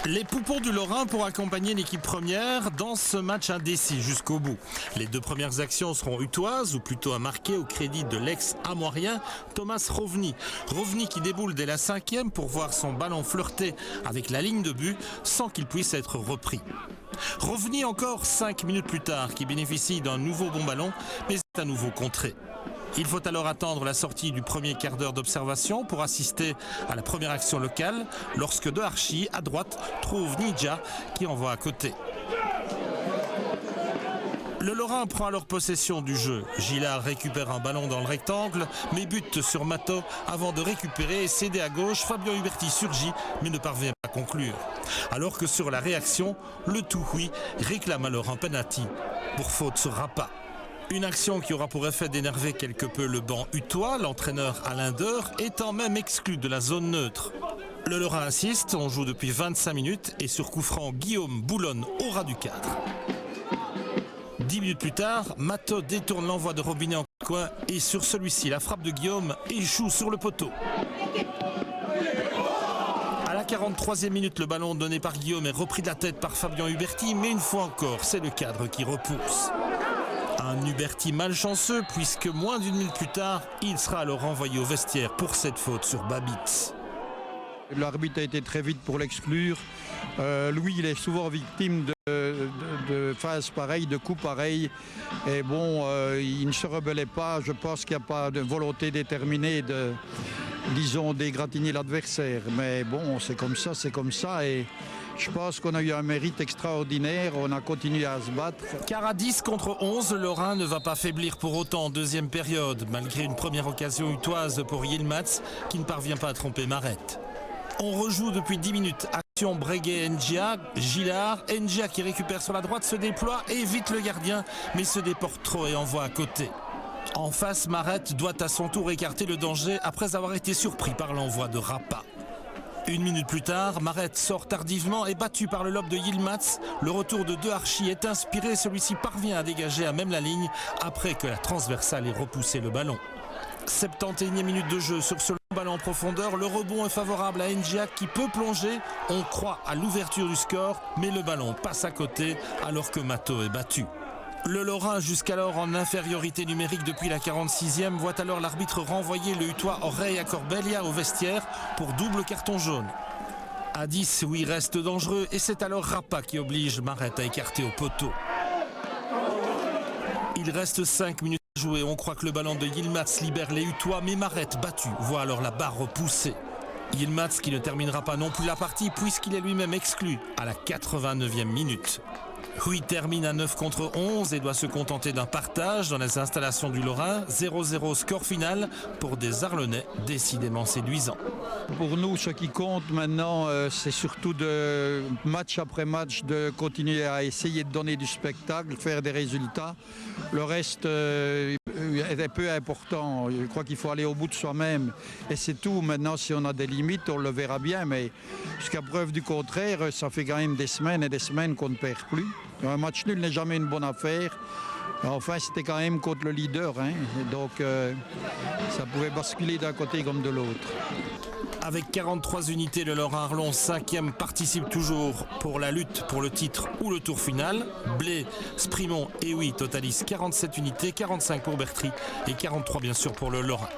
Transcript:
Les poupons du Lorrain pour accompagner l'équipe première dans ce match indécis jusqu'au bout. Les deux premières actions seront utoises, ou plutôt à marquer au crédit de l'ex-amoirien Thomas Rovny. Rovny qui déboule dès la 5e pour voir son ballon flirter avec la ligne de but sans qu'il puisse être repris. Rovny encore 5 minutes plus tard qui bénéficie d'un nouveau bon ballon mais est à nouveau contré. Il faut alors attendre la sortie du premier quart d'heure d'observation pour assister à la première action locale lorsque De Archie, à droite, trouve Nidja qui envoie à côté. Le Lorrain prend alors possession du jeu. Gillard récupère un ballon dans le rectangle, mais bute sur Mato avant de récupérer et céder à gauche. Fabien Huberti surgit, mais ne parvient pas à conclure. Alors que sur la réaction, le Touhoui réclame alors un penalty pour faute sur Rappa. Une action qui aura pour effet d'énerver quelque peu le banc utois, l'entraîneur Alain Deur étant même exclu de la zone neutre. Le Lorrain insiste, on joue depuis 25 minutes et sur coup franc, Guillaume boulonne au ras du cadre. 10 minutes plus tard, Mato détourne l'envoi de Robinet en coin et sur celui-ci, la frappe de Guillaume échoue sur le poteau. À la 43e minute, le ballon donné par Guillaume est repris de la tête par Fabien Huberti, mais une fois encore, c'est le cadre qui repousse. Un Huberti malchanceux puisque moins d'une minute plus tard, il sera alors renvoyé au vestiaire pour cette faute sur Babitz. L'arbitre a été très vite pour l'exclure. Louis, il est souvent victime de phases pareilles, de coups pareils. Et bon, il ne se rebellait pas. Je pense qu'il n'y a pas de volonté déterminée de, disons, d'égratigner l'adversaire. Mais bon, c'est comme ça. Et je pense qu'on a eu un mérite extraordinaire, on a continué à se battre. Car à 10 contre 11, le Lorrain ne va pas faiblir pour autant en deuxième période, malgré une première occasion utoise pour Yilmaz, qui ne parvient pas à tromper Marette. On rejoue depuis 10 minutes. Action Breguet-Ngia, Gillard. Ngia qui récupère sur la droite, se déploie, évite le gardien, mais se déporte trop et envoie à côté. En face, Marette doit à son tour écarter le danger après avoir été surpris par l'envoi de Rappa. Une minute plus tard, Marette sort tardivement et battu par le lob de Yilmaz. Le retour de De Archie est inspiré, celui-ci parvient à dégager à même la ligne après que la transversale ait repoussé le ballon. 71e minute de jeu sur ce long ballon en profondeur, le rebond est favorable à Ngia qui peut plonger. On croit à l'ouverture du score, mais le ballon passe à côté alors que Mato est battu. Le Lorrain, jusqu'alors en infériorité numérique depuis la 46e, voit alors l'arbitre renvoyer le Utois Oreille Corbellia au vestiaire pour double carton jaune. À 10, oui, reste dangereux et c'est alors Rappa qui oblige Marette à écarter au poteau. Il reste 5 minutes à jouer. On croit que le ballon de Yilmaz libère les Utois, mais Marette, battu, voit alors la barre repoussée. Yilmaz qui ne terminera pas non plus la partie puisqu'il est lui-même exclu à la 89e minute. Huy termine à 9 contre 11 et doit se contenter d'un partage dans les installations du Lorrain. 0-0 score final pour des Arlonnais décidément séduisants. Pour nous, ce qui compte maintenant, c'est surtout de match après match de continuer à essayer de donner du spectacle, faire des résultats. Le reste est peu important. Je crois qu'il faut aller au bout de soi-même. Et c'est tout. Maintenant, si on a des limites, on le verra bien. Mais jusqu'à preuve du contraire, ça fait quand même des semaines et des semaines qu'on ne perd plus. Un match nul n'est jamais une bonne affaire. Enfin, c'était quand même contre le leader. Donc, ça pouvait basculer d'un côté comme de l'autre. Avec 43 unités, le Lorrain Arlon 5e participe toujours pour la lutte pour le titre ou le tour final. Blé, Sprimont et Huy totalisent 47 unités, 45 pour Bertry et 43 bien sûr pour le Lorrain.